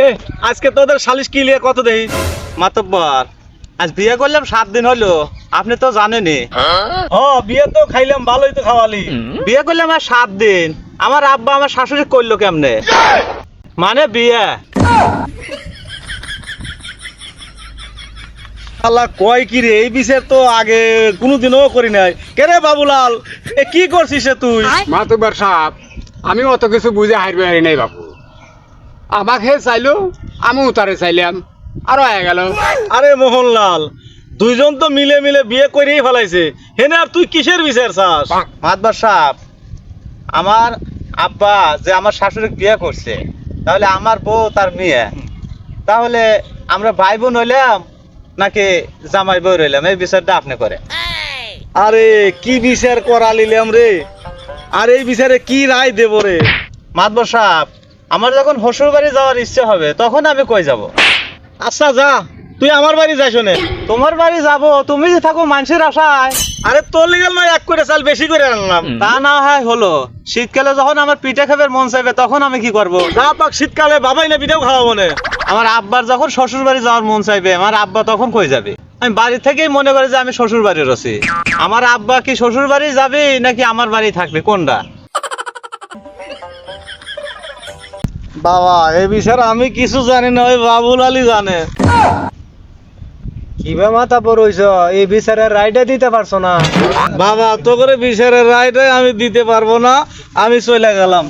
এ আজকে তোদের সালিশ কি লিয়ে কত দেই মাতব্বর আজ বিয়ে করলাম 7 দিন হলো আপনি তো জানেনই বিয়ে তো খাইলাম ভালোই তো খাওয়ালি বিয়ে করলাম আর 7 দিন আমার আব্বা আমার শাশুড়ি করলো কেমনে মানে বিয়ে আল্লাহ কয় কি রে এই বিচার তো আগে কোনোদিনও করি নাই কে রে বাবুলাল এ কি করছিস তুই মাতবার সাহেব আমি অত কিছু বুঝে হারবে হারি নাই বাবু আমাকে চাইলো আমিও তারে চাইলাম আরো হয়ে গেল। আরে মোহনলাল দুইজন তো মিলে মিলে বিয়ে করেই ফেলাইছে হেনে আর তুই কিসের বিচার চাস মাতবার সাহেব আমার আব্বা যে আমার শাশুড়ি বিয়ে করছে তাহলে আমার বউ তার মেয়ে তাহলে আমরা ভাই বোন হইলাম নাকি জামাই বউ রইলাম এই বিচারটা আপনি করে আরে কি বিচার করালিলাম রে আর এই বিচারে কি রায় দেব রে মাতবার সাহেব আমার যখন শ্বশুর বাড়ি যাওয়ার ইচ্ছে হবে তখন আমি কই যাব আচ্ছা যা তুই আমার বাড়ি যাইস নে তোমার বাড়ি যাব তুমি যে থাকো মানুষের আশায় আরে তোর লিগাল নয় এক করে চাল বেশি করে আনলাম তা না হয় হলো শীতকালে যখন আমার পিঠা খাবার মন চাইবে তখন আমি কি করব যা পাক শীতকালে বাবাই না পিঠাও খাওয়াবো না আমার আব্বার যখন শ্বশুর বাড়ি যাওয়ার মন চাইবে আমার আব্বা তখন কই যাবে আমি বাড়ি থেকেই মনে করি যে আমি শ্বশুর বাড়ির আছি আমার আব্বা কি শ্বশুর বাড়ি যাবে নাকি আমার বাড়ি থাকবে কোনটা বাবা এই বিষয়ে আমি কিছু জানি না ওই বাবুল আলী জানে কিবা মাথা পড়ইছ এই বিচারের রায়টা দিতে পারছো না বাবা তো করে বিচারের রায়টাই আমি দিতে পারবো না আমি চলে গেলাম